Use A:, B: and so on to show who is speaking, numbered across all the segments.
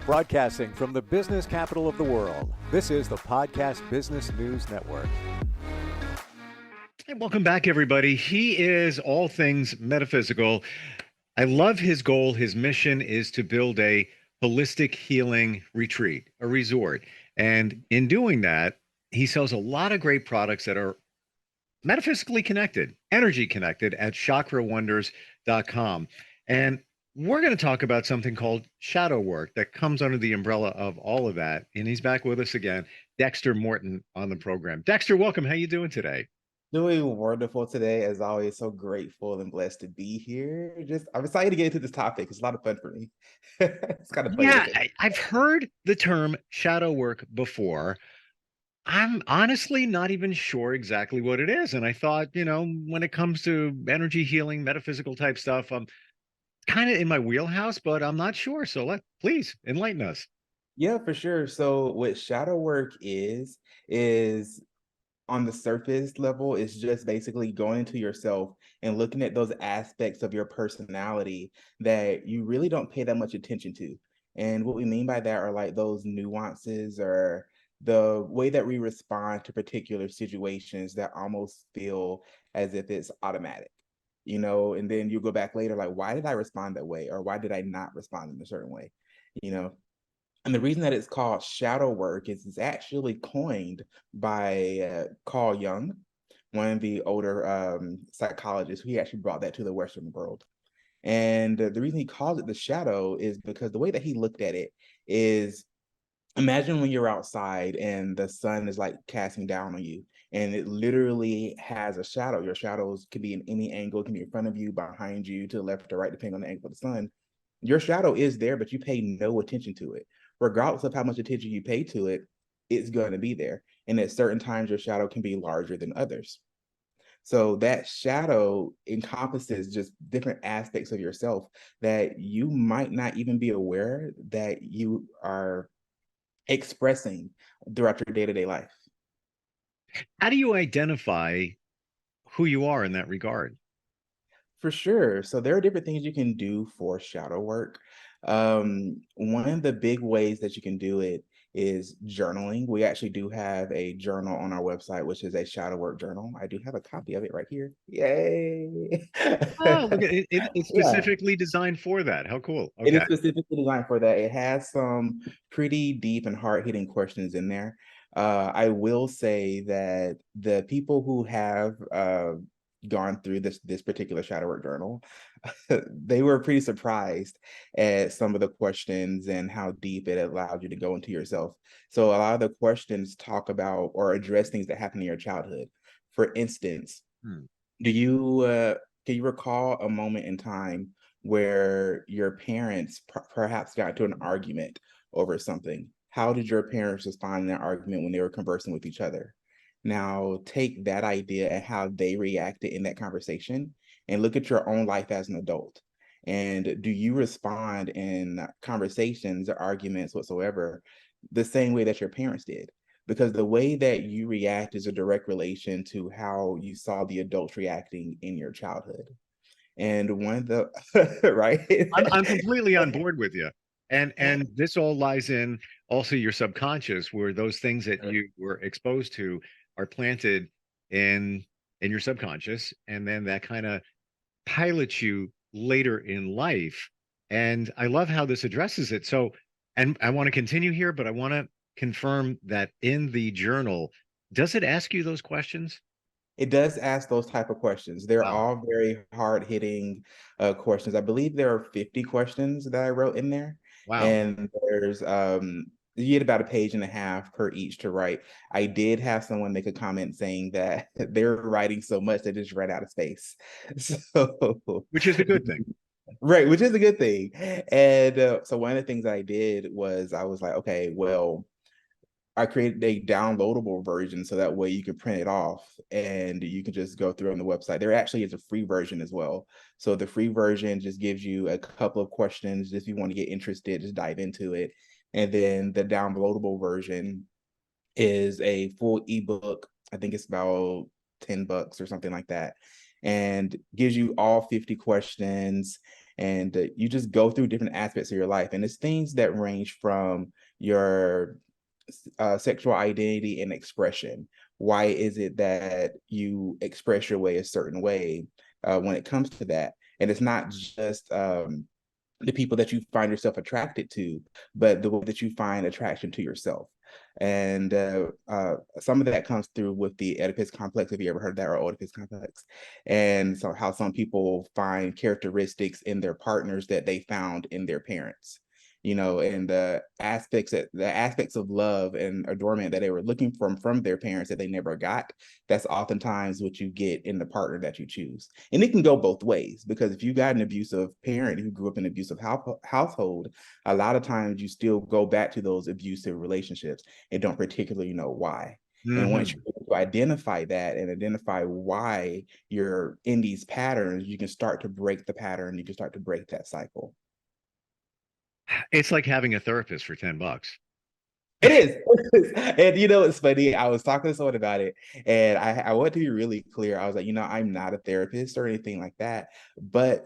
A: Broadcasting from the business capital of the world, this is the Podcast Business News Network.
B: Hey, welcome back, everybody. He is all things metaphysical. I love his goal. His mission is to build a holistic healing retreat, a resort. And in doing that, he sells a lot of great products that are metaphysically connected, energy connected at chakrawonders.com. And we're going to talk about something called shadow work that comes under the umbrella of all of that. And he's back with us again, Dexter Morton on the program. Dexter, welcome. How you doing today?
C: Doing wonderful today, as always. So grateful and blessed to be here. I'm excited to get into this topic. It's a lot of fun for me. It's kind of funny to
B: Yeah,
C: say.
B: I've heard the term shadow work before. I'm honestly not even sure exactly what it is. And I thought, when it comes to energy healing, metaphysical type stuff, I'm kind of in my wheelhouse, but I'm not sure. So please enlighten us.
C: Yeah, for sure. So what shadow work is on the surface level, it's just basically going into yourself and looking at those aspects of your personality that you really don't pay that much attention to. And what we mean by that are like those nuances or the way that we respond to particular situations that almost feel as if it's automatic, and then you go back later, like, why did I respond that way? Or why did I not respond in a certain way? You know, and the reason that it's called shadow work is it's actually coined by Carl Jung, one of the older psychologists. He actually brought that to the Western world. And the reason he calls it the shadow is because the way that he looked at it is, imagine when you're outside and the sun is like casting down on you, and it literally has a shadow. Your shadows can be in any angle, it can be in front of you, behind you, to the left or right, depending on the angle of the sun. Your shadow is there, but you pay no attention to it. Regardless of how much attention you pay to it, it's going to be there. And at certain times, your shadow can be larger than others. So that shadow encompasses just different aspects of yourself that you might not even be aware that you are expressing throughout your day-to-day life.
B: How do you identify who you are in that regard?
C: For sure. So there are different things you can do for shadow work. One of the big ways that you can do it is journaling. We actually do have a journal on our website, which is a shadow work journal. I do have a copy of it right here. Yay!
B: Oh, look at it. It's
C: Yeah,
B: specifically designed for that. How cool.
C: it is
B: Okay.
C: specifically designed for that. It has some pretty deep and hard-hitting questions in there. I will say that the people who have gone through this particular shadow work journal, they were pretty surprised at some of the questions and how deep it allowed you to go into yourself. So a lot of the questions talk about or address things that happened in your childhood. For instance,
B: Hmm.
C: do you can you recall a moment in time where your parents perhaps got into an argument over something? How did your parents respond in that argument when they were conversing with each other? Now take that idea and how they reacted in that conversation and look at your own life as an adult. And do you respond in conversations or arguments whatsoever the same way that your parents did? Because the way that you react is a direct relation to how you saw the adults reacting in your childhood. And one of the right.
B: I'm completely on board with you. And this all lies in also your subconscious, where those things that you were exposed to are planted in in your subconscious, and then that kind of pilots you later in life. And I love how this addresses it. So, and I want to continue here, but I want to confirm that in the journal, does it ask you those questions?
C: It does ask those type of questions. They're
B: Wow.
C: all very hard-hitting questions. I believe there are 50 questions that I wrote in there,
B: Wow.
C: and there's you get about a page and a half per each to write. I did have someone make a comment saying that they're writing so much they just ran out of space. So
B: Which is a good thing.
C: right, which is a good thing. And so one of the things I did was I was like, okay, well, I created a downloadable version so that way you can print it off and you can just go through on the website. There actually is a free version as well. So the free version just gives you a couple of questions. If you want to get interested, just dive into it. And then the downloadable version is a full ebook. I think it's about $10 or something like that, and gives you all 50 questions And you just go through different aspects of your life. And it's things that range from your sexual identity and expression. Why is it that you express your way a certain way when it comes to that? And it's not just the people that you find yourself attracted to, but the way that you find attraction to yourself. And some of that comes through with the Oedipus complex. Have you ever heard that, or Oedipus complex? And so how some people find characteristics in their partners that they found in their parents, and the aspects of love and adornment that they were looking from their parents that they never got. That's oftentimes what you get in the partner that you choose. And it can go both ways, because if you got an abusive parent who grew up in an abusive household, a lot of times you still go back to those abusive relationships and don't particularly know why. And once you identify that and identify why you're in these patterns, you can start to break the pattern. You can start to break that cycle.
B: It's like having a therapist for $10.
C: It is. And it's funny. I was talking to someone about it, and I want to be really clear. I was like, I'm not a therapist or anything like that, but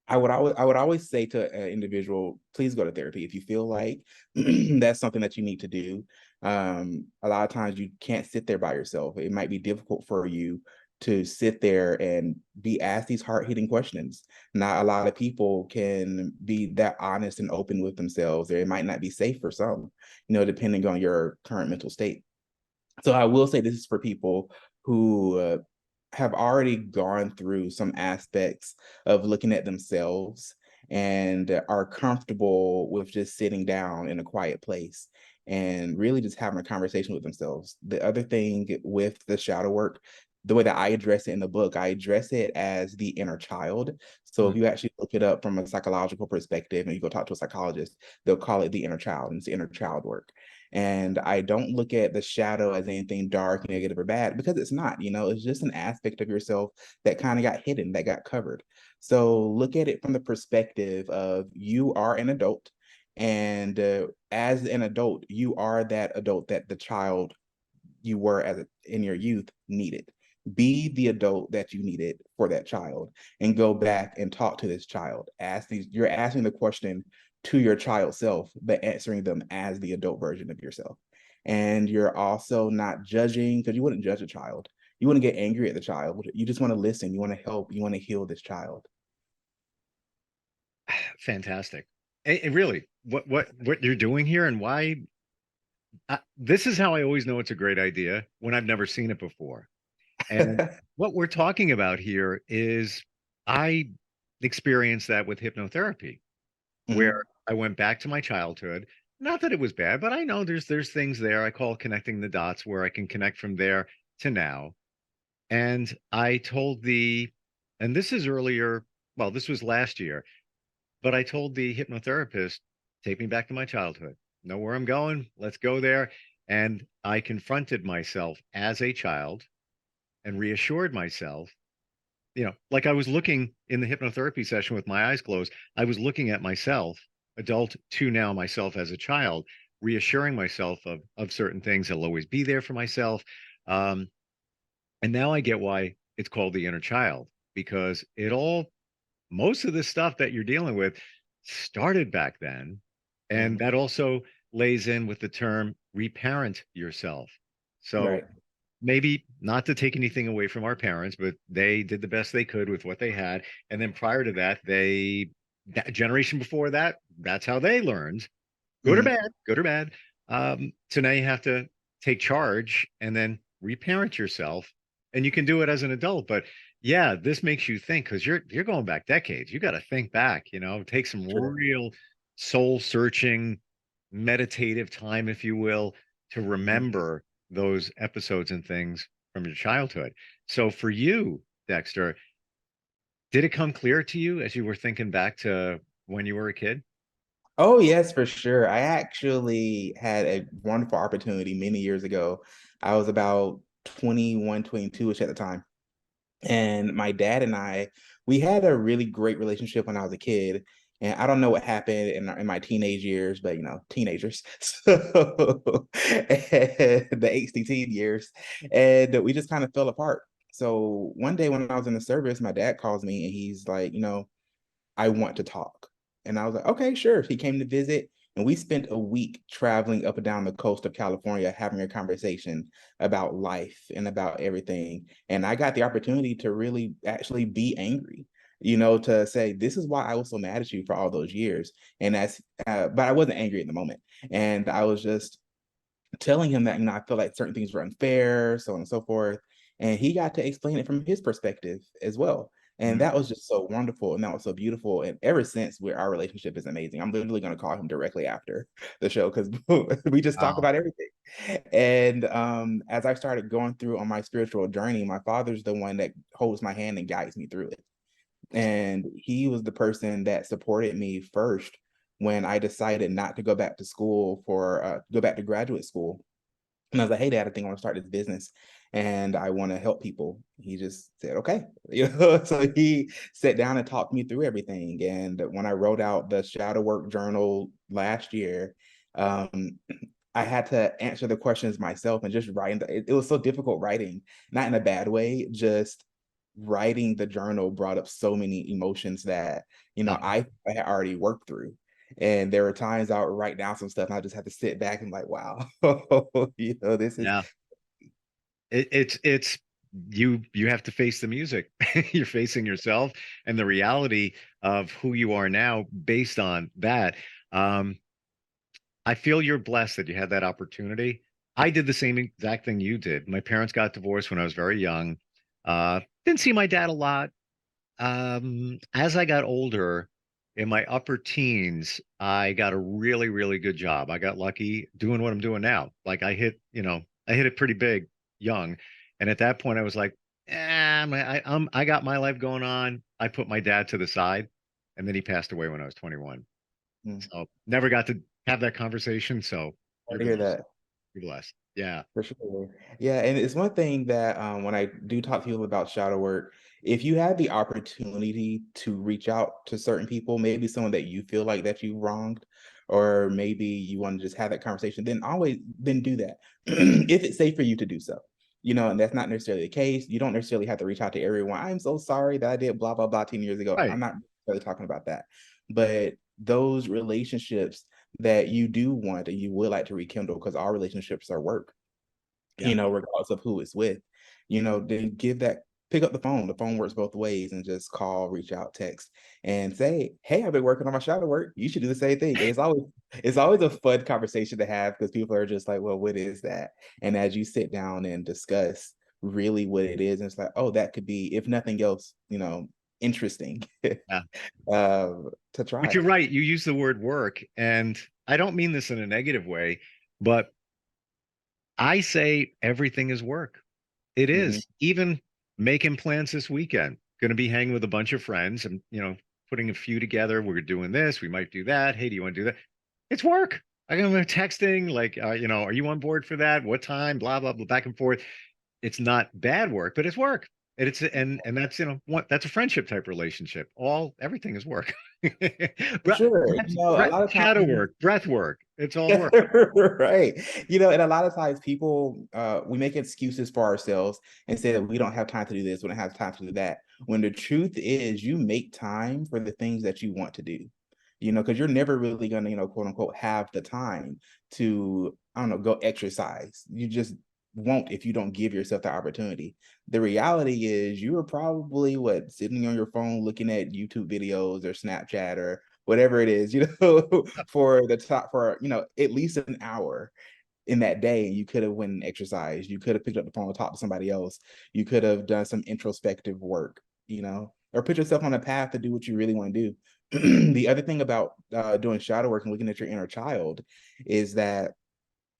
C: I would always say to an individual, please go to therapy if you feel like that's something that you need to do. A lot of times you can't sit there by yourself. It might be difficult for you to sit there and be asked these hard-hitting questions. Not a lot of people can be that honest and open with themselves, or it might not be safe for some, depending on your current mental state. So I will say this is for people who have already gone through some aspects of looking at themselves and are comfortable with just sitting down in a quiet place and really just having a conversation with themselves. The other thing with the shadow work, the way that I address it in the book, I address it as the inner child. So if you actually look it up from a psychological perspective and you go talk to a psychologist, they'll call it the inner child, and it's inner child work. And I don't look at the shadow as anything dark, negative, or bad, because it's not. It's just an aspect of yourself that kind of got hidden, that got covered. So look at it from the perspective of you are an adult, and as an adult, you are that adult that the child you were in your youth needed. Be the adult that you needed for that child, and go back and talk to this child. You're asking the question to your child self, but answering them as the adult version of yourself. And you're also not judging, because you wouldn't judge a child. You wouldn't get angry at the child. You just want to listen. You want to help. You want to heal this child.
B: Fantastic. And really, what you're doing here and why this is how I always know it's a great idea when I've never seen it before. And what we're talking about here is I experienced that with hypnotherapy, where I went back to my childhood. Not that it was bad, but I know there's things there I call connecting the dots, where I can connect from there to now. And I told and this is earlier, well, this was last year, but I told the hypnotherapist, take me back to my childhood. Know where I'm going? Let's go there. And I confronted myself as a child and reassured myself, like I was looking in the hypnotherapy session with my eyes closed, I was looking at myself, adult to now myself as a child, reassuring myself of certain things. I'll always be there for myself. Um, and now I get why it's called the inner child, because most of the stuff that you're dealing with started back then. And that also lays in with the term reparent yourself. So
C: Right.
B: maybe not to take anything away from our parents, but they did the best they could with what they had. And then prior to that, that generation before that, that's how they learned. Good or bad, good or bad. So now you have to take charge and then reparent yourself. And you can do it as an adult, but yeah, this makes you think, because you're going back decades. You got to think back, take some
C: Sure.
B: real soul searching, meditative time, if you will, to remember those episodes and things from your childhood. So for you, Dexter, did it come clear to you as you were thinking back to when you were a kid?
C: Oh, yes, for sure. I actually had a wonderful opportunity many years ago. I was about 21, 22-ish at the time. And my dad and we had a really great relationship when I was a kid. And I don't know what happened in my teenage years, but teenagers. So the angsty teen years. And we just kind of fell apart. So one day when I was in the service, my dad calls me and he's like, I want to talk. And I was like, okay, sure. He came to visit, and we spent a week traveling up and down the coast of California, having a conversation about life and about everything. And I got the opportunity to really actually be angry, to say, this is why I was so mad at you for all those years. And but I wasn't angry in the moment. And I was just telling him that, I feel like certain things were unfair, so on and so forth. And he got to explain it from his perspective as well. And that was just so wonderful, and that was so beautiful. And ever since, our relationship is amazing. I'm literally going to call him directly after the show because we just talk
B: Wow.
C: about everything. And as I started going through on my spiritual journey, my father's the one that holds my hand and guides me through it. And he was the person that supported me first when I decided not to go back to school go back to graduate school. And I was like, hey, Dad, I think I want to start this business and I want to help people. He just said, okay. So he sat down and talked me through everything. And when I wrote out the shadow work journal last year, um, I had to answer the questions myself, and just writing. It was so difficult writing, not in a bad way, just writing the journal brought up so many emotions that, I had already worked through. And there were times I would write down some stuff and I just had to sit back and like, wow, this is
B: Yeah. It's you have to face the music. You're facing yourself and the reality of who you are now based on that. Um, I feel you're blessed that you had that opportunity. I did the same exact thing you did. My parents got divorced when I was very young. Didn't see my dad a lot. As I got older, in my upper teens, I got a really, really good job. I got lucky doing what I'm doing now. Like I hit it pretty big young. And at that point, I was like, I got my life going on. I put my dad to the side, and then he passed away when I was 21.
C: mm,
B: So never got to have that conversation. So
C: hard
B: you're
C: to hear
B: blessed.
C: that.
B: You're blessed. Yeah.
C: For sure. Yeah, and it's one thing that when I do talk to people about shadow work, if you have the opportunity to reach out to certain people, maybe someone that you feel like that you wronged, or maybe you want to just have that conversation, then do that. If it's safe for you to do so. And that's not necessarily the case. You don't necessarily have to reach out to everyone. I'm so sorry that I did blah blah blah 10 years ago. I'm
B: Right.
C: not really talking about that. But those relationships that you do want and you would like to rekindle, because all relationships are work,
B: Yeah.
C: regardless of who it's with, then pick up the phone. The phone works both ways, and just call, reach out, text, and say, hey, I've been working on my shadow work. You should do the same thing. And it's always a fun conversation to have, because people are just like, well, what is that? And as you sit down and discuss really what it is, and it's like, oh, that could be, if nothing else, interesting
B: Yeah.
C: to
B: But
C: try.
B: you're right. You use the word work, and I don't mean this in a negative way, but I say everything is work. It
C: Mhm.
B: is. Even making plans this weekend. Going to be hanging with a bunch of friends and, putting a few together. We're doing this. We might do that. Hey, do you want to do that? It's work. I'm texting like, are you on board for that? What time? Blah, blah, blah, back and forth. It's not bad work, but it's work. And that's, that's a friendship type relationship. Everything is work.
C: For sure. A lot of
B: Shadow
C: times.
B: work, breath work. It's all work.
C: Right. And a lot of times people, we make excuses for ourselves and say that we don't have time to do this, we don't have time to do that. When the truth is, you make time for the things that you want to do, because you're never really going to, quote unquote, have the time to, I don't know, go exercise. You just won't if you don't give yourself the opportunity. The reality is you are probably sitting on your phone looking at YouTube videos or Snapchat or whatever it is, for at least an hour in that day. You could have went and exercised. You could have picked up the phone and talked to somebody else. You could have done some introspective work, or put yourself on a path to do what you really want to do. The other thing about doing shadow work and looking at your inner child is that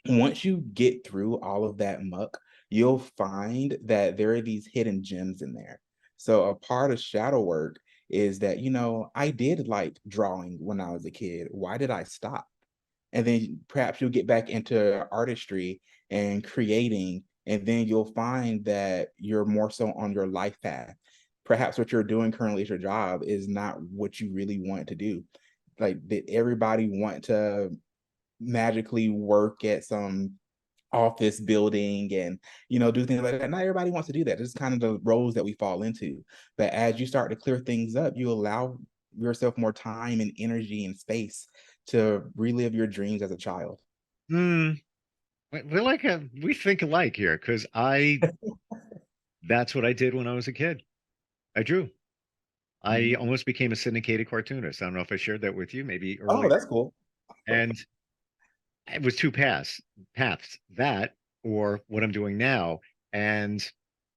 C: once you get through all of that muck, you'll find that there are these hidden gems in there. So a part of shadow work is that, I did like drawing when I was a kid. Why did I stop? And then perhaps you'll get back into artistry and creating, and then you'll find that you're more so on your life path. Perhaps what you're doing currently as your job is not what you really want to do. Like, did everybody want to magically work at some office building and do things like that? Not everybody wants to do that. This is kind of the roles that we fall into. But as you start to clear things up, you allow yourself more time and energy and space to relive your dreams as a child?
B: Hmm. We're like we think alike here because that's what I did when I was a kid. I drew. I
C: Mhm.
B: almost became a syndicated cartoonist. I don't know if I shared that with you, maybe
C: Oh,
B: earlier.
C: that's cool.
B: And it was two paths, that or what I'm doing now. And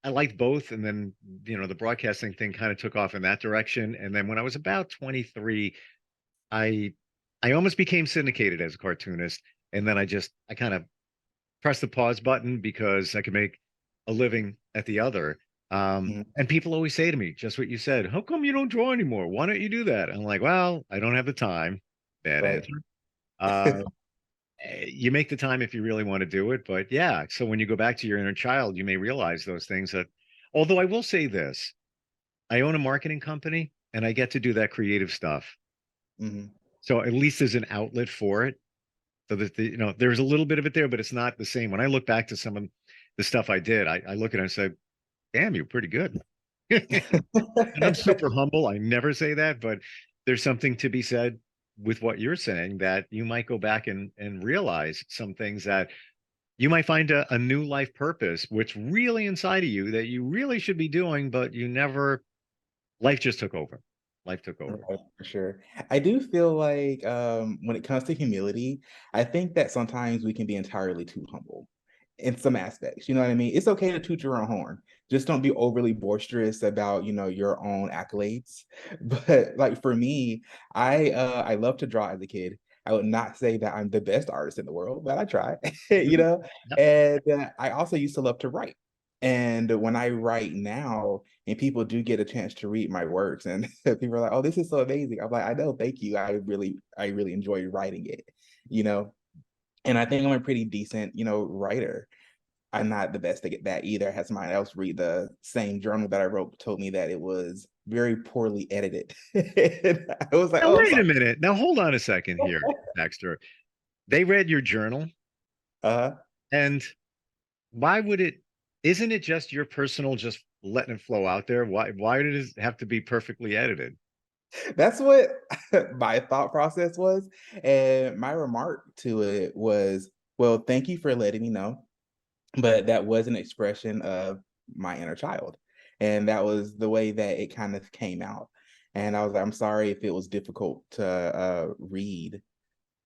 B: I liked both. And then, the broadcasting thing kind of took off in that direction. And then when I was about 23, I I almost became syndicated as a cartoonist. And then I kind of pressed the pause button because I could make a living at the other.
C: Mhm.
B: And people always say to me, just what you said, how come you don't draw anymore? Why don't you do that? I'm like, well, I don't have the time. Bad
C: Right.
B: answer. Uh, you make the time if you really want to do it. But yeah, so when you go back to your inner child, you may realize those things that, although I will say this, I own a marketing company and I get to do that creative stuff.
C: Mhm.
B: So at least there's an outlet for it. So that there's a little bit of it there, but it's not the same. When I look back to some of the stuff I did, I look at it and say, damn, you're pretty good. And I'm super humble. I never say that, but there's something to be said with what you're saying that you might go back and realize some things that you might find a new life purpose, which really inside of you that you really should be doing, but you never, life just took over. Life took over.
C: Right, for sure. I do feel like when it comes to humility, I think that sometimes we can be entirely too humble in some aspects. You know what I mean? It's okay to toot your own horn. Just don't be overly boisterous about, your own accolades. But like for me, I love to draw as a kid. I would not say that I'm the best artist in the world, but I try,
B: Mhm. Yep.
C: And I also used to love to write. And when I write now, and people do get a chance to read my works, and people are like, "Oh, this is so amazing." I'm like, "I know, thank you. I really enjoy writing it, you know." And I think I'm a pretty decent, writer. I'm not the best at that either. I had somebody else read the same journal that I wrote, told me that it was very poorly edited. And I was like,
B: Now
C: "Oh, I'm
B: wait a
C: sorry."
B: minute. Now hold on a second here, Dexter. They read your journal,
C: Uh,
B: and why would it? Isn't it just your personal, just letting it flow out there? Why did it have to be perfectly edited?
C: that's what my thought process was. And my remark to it was, "Well, thank you for letting me know. But that was an expression of my inner child, and that was the way that it kind of came out, and I was like, "I'm sorry if it was difficult to, read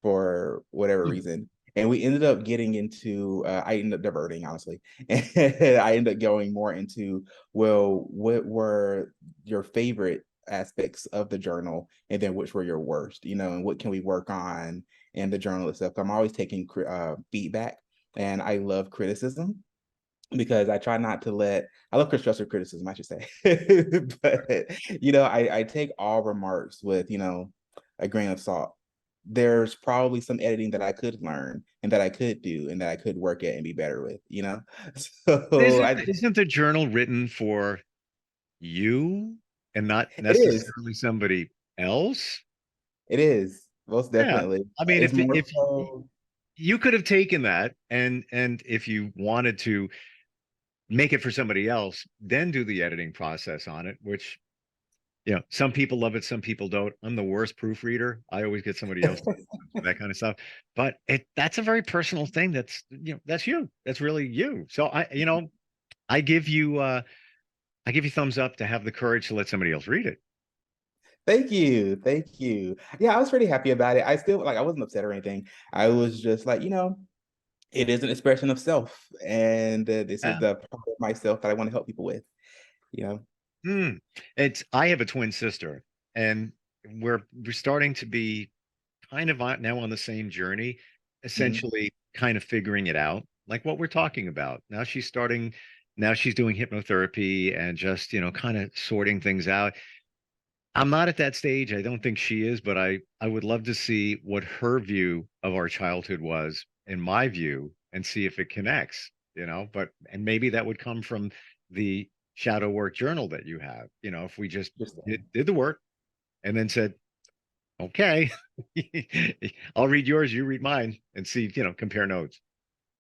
C: for whatever
B: Hmm.
C: reason." And we ended up getting into, I ended up diverting, honestly, and I ended up going more into, well, what were your favorite aspects of the journal, and then which were your worst, and what can we work on in the journal itself? I'm always taking feedback, and I love criticism because I try not to I love constructive criticism, I should say. But, I take all remarks with, a grain of salt. There's probably some editing that I could learn and that I could do and that I could work at and be better with?
B: But
C: So
B: isn't the journal written for you and not
C: it is.
B: necessarily somebody else?
C: It is, most
B: Yeah.
C: definitely.
B: I mean,
C: It's more
B: if
C: so.
B: you could have taken that and if you wanted to make it for somebody else, then do the editing process on it, which some people love it, some people don't. I'm the worst proofreader. I always get somebody else to do that kind of stuff. But that's a very personal thing. That's you. That's really you. So I give you I give you thumbs up to have the courage to let somebody else read it.
C: Thank you, thank you. Yeah, I was pretty happy about it. I still I wasn't upset or anything. I was just like, it is an expression of self, and this is
B: Yeah.
C: the part of myself that I want to help people with. You know.
B: Hmm. I have a twin sister, and we're starting to be kind of now on the same journey,
C: Mhm.
B: essentially kind of figuring it out, like what we're talking about. Now she's doing hypnotherapy and just, kind of sorting things out. I'm not at that stage. I don't think she is, but I would love to see what her view of our childhood was in my view and see if it connects, but and maybe that would come from the shadow work journal that you have, if we just
C: Just
B: did the work and then said, okay, I'll read yours, you read mine, and see, compare notes.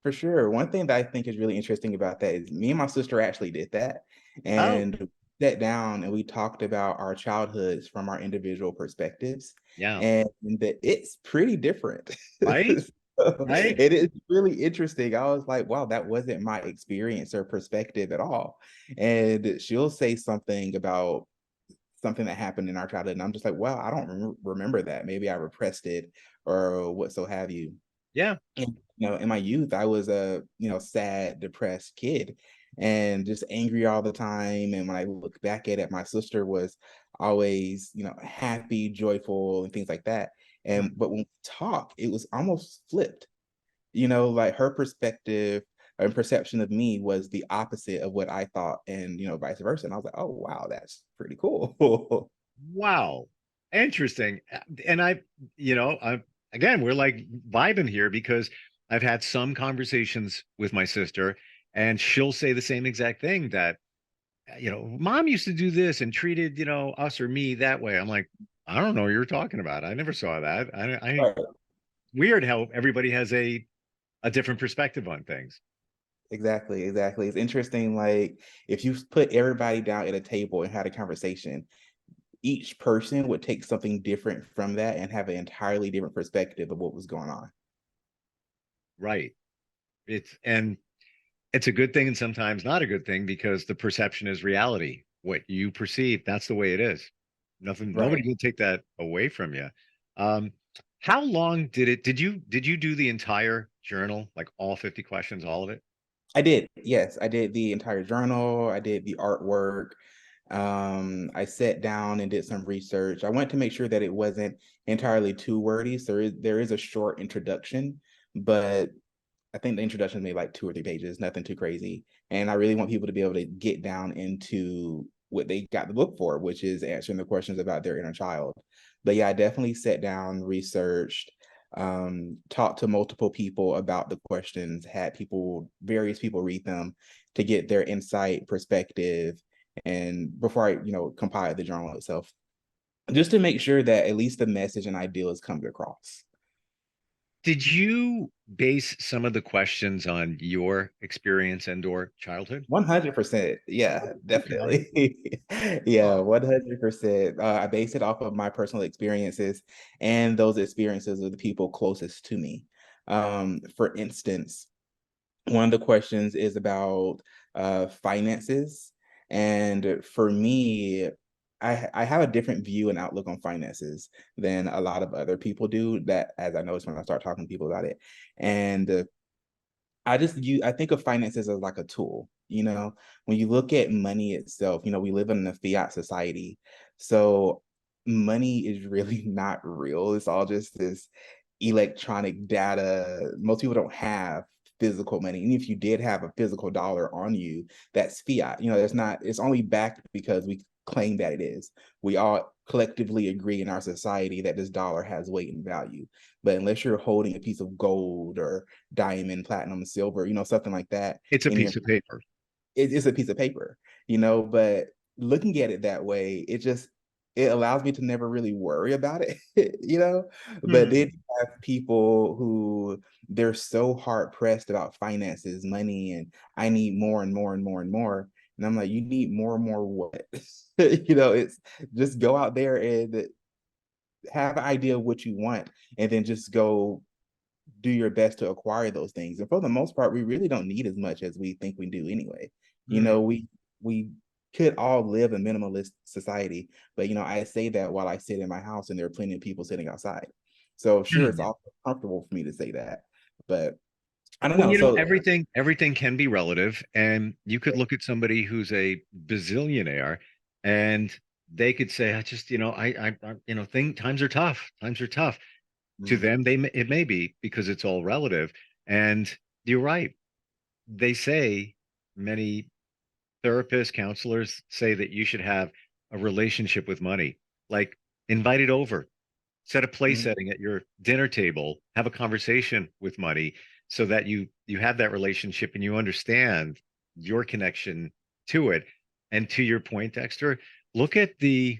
C: for sure. One thing that I think is really interesting about that is me and my sister actually did that,
B: Oh,
C: and sat down and we talked about our childhoods from our individual perspectives,
B: Yeah.
C: and that it's pretty different.
B: Right.
C: So,
B: Right.
C: it is really interesting. I was like, wow, that wasn't my experience or perspective at all. And she'll say something about something that happened in our childhood, and I'm just like, well, I don't remember that. Maybe I repressed it or what so have you.
B: Yeah.
C: And, in my youth, I was a, sad, depressed kid and just angry all the time. And when I look back at it, my sister was always, happy, joyful, and things like that.
B: Mm.
C: But when we talk, it was almost flipped, like her perspective and perception of me was the opposite of what I thought, and, vice versa. And I was like, oh, wow, that's pretty cool.
B: Wow. Interesting. And I again, we're like vibing here because I've had some conversations with my sister, and she'll say the same exact thing that, mom used to do this and treated, us or me that way. I'm like, I don't know what you're talking about. I never saw that.
C: Right.
B: Weird how everybody has a different perspective on things.
C: Exactly, exactly. It's interesting, like, if you put everybody down at a table and had a conversation, each person would take something different from that and have an entirely different perspective of what was going on.
B: Right. And it's a good thing and sometimes not a good thing because the perception is reality. What you perceive, that's the way it is. Nobody
C: Right.
B: can take that away from you. Um, how long did you do the entire journal, like all 50 questions, all of it?
C: I did. Yes, I did the entire journal. I did the artwork. I sat down and did some research. I wanted to make sure that it wasn't entirely too wordy. So there is a short introduction, but I think the introduction made like 2 or 3 pages, nothing too crazy. And I really want people to be able to get down into what they got the book for, which is answering the questions about their inner child. But yeah, I definitely sat down, researched, talked to multiple people about the questions, had various people read them to get their insight, perspective, and before I, compiled the journal itself, just to make sure that at least the message and ideas come across.
B: Did you base some of the questions on your experience and or childhood?
C: 100%. Yeah,
B: Okay.
C: definitely. Yeah, 100%. I base it off of my personal experiences and those experiences of the people closest to me. For instance, one of the questions is about finances. And for me, I have a different view and outlook on finances than a lot of other people do, that as I noticed when I start talking to people about it. And I think of finances as like a tool. When you look at money itself, we live in a fiat society. So money is really not real. It's all just this electronic data. Most people don't have physical money. And if you did have a physical dollar on you, that's fiat. It's only backed because we claim that it is. We all collectively agree in our society that this dollar has weight and value. But unless you're holding a piece of gold or diamond, platinum, silver, something like that
B: It's a
C: in your,
B: piece of paper.
C: it's a piece of paper, but looking at it that way, it allows me to never really worry about it, but then
B: Hmm.
C: you have people who they're so hard pressed about finances, money, and I need more and more and more and more. And I'm like, you need more and more what? It's just go out there and have an idea of what you want and then just go do your best to acquire those things. And for the most part, we really don't need as much as we think we do anyway.
B: Hmm.
C: We could all live a minimalist society, but I say that while I sit in my house and there are plenty of people sitting outside. So sure, it's
B: Hmm.
C: also comfortable for me to say that, but I don't
B: Well,
C: know. So
B: everything can be relative, and you could look at somebody who's a bazillionaire, and they could say, "I just, thing times are tough. Times are tough." To
C: mhm,
B: them, it may be because it's all relative. And you're right. They say many therapists, counselors say that you should have a relationship with money, like invite it over, set a place
C: mhm,
B: setting at your dinner table, have a conversation with money so that you have that relationship and you understand your connection to it. And to your point, Dexter, look at the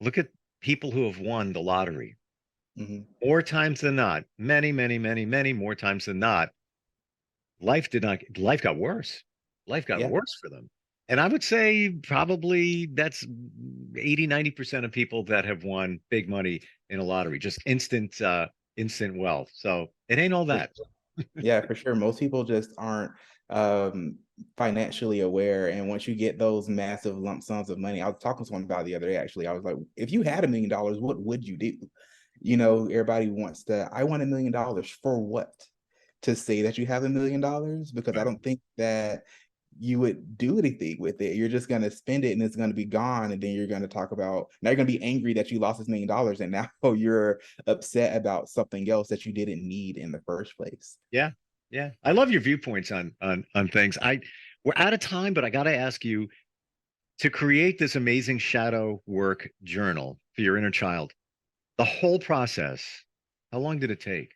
B: look at people who have won the lottery.
C: mhm.
B: More times than not, many, many, many, many more times than not, life got worse. Life got
C: Yeah,
B: worse for them. And I would say probably that's 80, 90% of people that have won big money in a lottery, just instant wealth. So it ain't all
C: For
B: that.
C: sure. Yeah, for sure. Most people just aren't um, financially aware. And once you get those massive lump sums of money, I was talking to someone about it the other day, actually. I was like, if you had $1 million, what would you do? You know, everybody wants to, I want $1 million for what? To say that you have $1 million? Because I
B: Right.
C: don't think that you would do anything with it. You're just going to spend it and it's going to be gone. And then you're going to talk about, now you're going to be angry that you lost $1 million. And now you're upset about something else that you didn't need in the first place.
B: Yeah. Yeah. I love your viewpoints on things. We're out of time, but I got to ask you to create this amazing shadow work journal for your inner child. The whole process, how long did it take?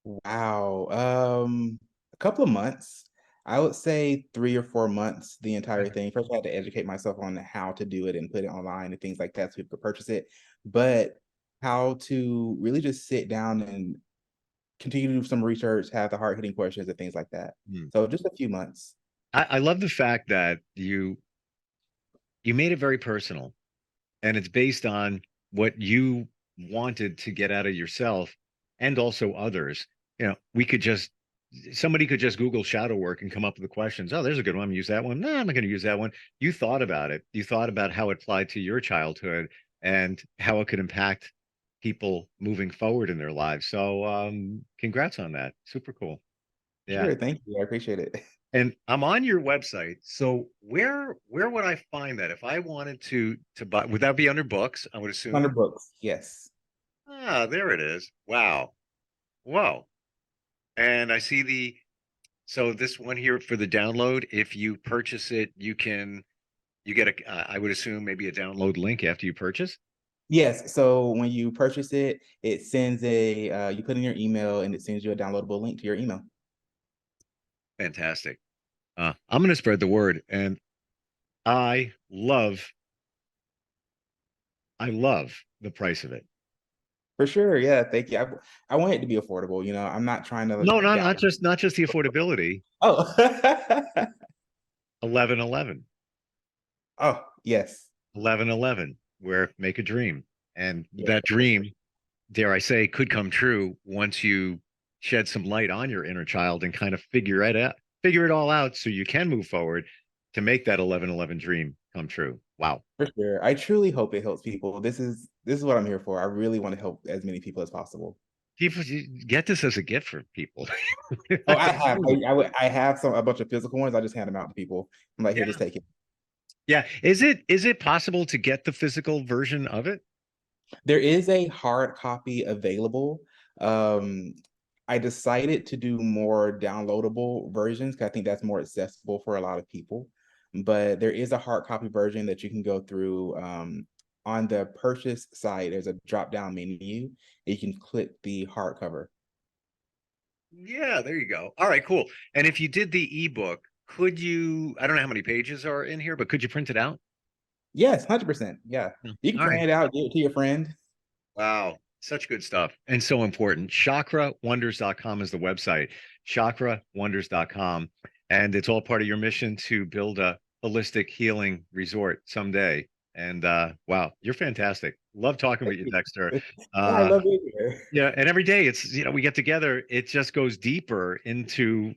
C: Wow. A couple of months. I would say 3 or 4 months, the entire thing. First, I had to educate myself on how to do it and put it online and things like that so people could purchase it. But how to really just sit down and continue to do some research, have the hard hitting questions and things like that.
B: Hmm.
C: So just a few months.
B: I love the fact that you made it very personal, and it's based on what you wanted to get out of yourself and also others. We could just somebody could just Google shadow work and come up with the questions. Oh, there's a good one. Use that one. No, I'm not going to use that one. You thought about it. You thought about how it applied to your childhood and how it could impact people moving forward in their lives. So, congrats on that. Super cool. Yeah.
C: Sure, thank you. I appreciate it.
B: And I'm on your website. So where would I find that if I wanted to buy? Would that be under books? I would assume.
C: 100 books. Yes.
B: Ah, there it is. Wow. Whoa. And I see so this one here for the download, if you purchase it, you get I would assume maybe a download link after you purchase.
C: Yes. So when you purchase it, it sends you put in your email and it sends you a downloadable link to your email.
B: Fantastic. I'm going to spread the word. And I love, I love the price of it.
C: For sure. Yeah. Thank you. I want it to be affordable. You know, I'm not trying to
B: No, no,
C: gouge.
B: not just the affordability.
C: Oh.
B: 1111.
C: Oh, yes.
B: 1111, where make a dream. And
C: Yes.
B: that dream, dare I say, could come true once you shed some light on your inner child and kind of figure it all out so you can move forward to make that 1111 dream come true. Wow.
C: For sure. I truly hope it helps people. This is what I'm here for. I really want to help as many people as possible.
B: People get this as a gift for people.
C: Oh, I have. I have a bunch of physical ones. I just hand them out to people. I'm like, here,
B: Yeah.
C: just take it.
B: Yeah. Is it possible to get the physical version of it?
C: There is a hard copy available. Um, I decided to do more downloadable versions because I think that's more accessible for a lot of people. But there is a hard copy version that you can go through. On the purchase side, there's a drop down menu. You can click the hardcover.
B: Yeah, there you go. All right, cool. And if you did the ebook, could you, I don't know how many pages are in here, but could you print it out?
C: Yes, 100%. Yeah. You can
B: All
C: print
B: right.
C: it out, give it to your friend.
B: Wow. Such good stuff and so important. Chakrawonders.com is the website. Chakrawonders.com. And it's all part of your mission to build a holistic healing resort someday. And wow, you're fantastic. Love talking with you, Dexter.
C: I
B: Uh,
C: love being here.
B: yeah, and every day we get together, it just goes deeper into,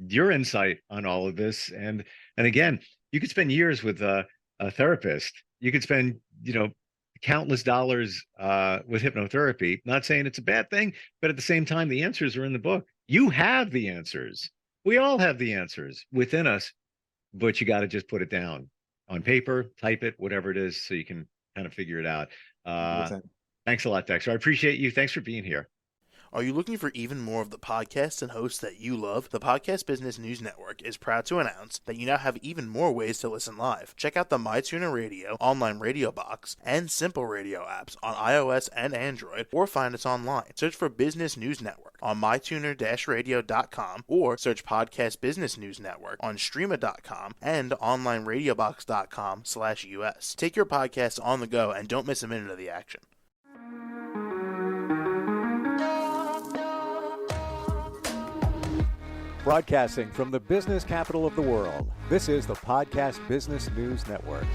B: your insight on all of this. And again, you could spend years with a therapist. You could spend, countless dollars with hypnotherapy. Not saying it's a bad thing, but at the same time, the answers are in the book. You have the answers. We all have the answers within us, but you got to just put it down on paper, type it, whatever it is, so you can kind of figure it out. Uh,
C: 100%.
B: Thanks a lot, Dexter. I appreciate you. Thanks for being here.
D: Are you looking for even more of the podcasts and hosts that you love? The Podcast Business News Network is proud to announce that you now have even more ways to listen live. Check out the MyTuner Radio, online radio box, and Simple Radio apps on iOS and Android, or find us online. Search for Business News Network on mytuner-radio.com or search Podcast Business News Network on streama.com and onlineradiobox.com/US. Take your podcast on the go and don't miss a minute of the action.
A: Broadcasting from the business capital of the world, this is the Podcast Business News Network.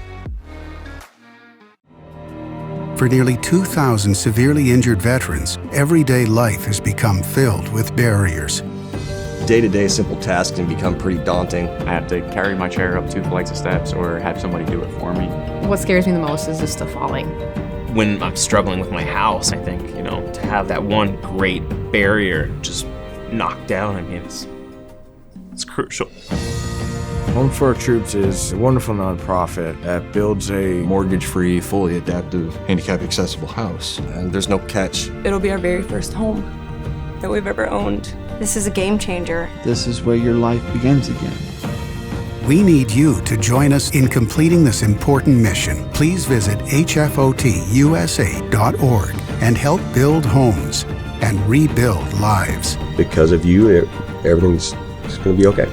E: For nearly 2,000 severely injured veterans, everyday life has become filled with barriers.
F: Day-to-day simple tasks can become pretty daunting.
G: I have to carry my chair up 2 flights of steps or have somebody do it for me.
H: What scares me the most is just the falling.
I: When I'm struggling with my house, I think, to have that one great barrier just knocked down, it's crucial.
J: Home for Our Troops is a wonderful nonprofit that builds a
F: Mortgage-free, fully adaptive, handicap-accessible house. And there's no catch.
K: It'll be our very first home that we've ever owned.
L: This is a game changer.
M: This is where your life begins again.
E: We need you to join us in completing this important mission. Please visit hfotusa.org and help build homes and rebuild lives.
F: Because of you, everything's going to be okay.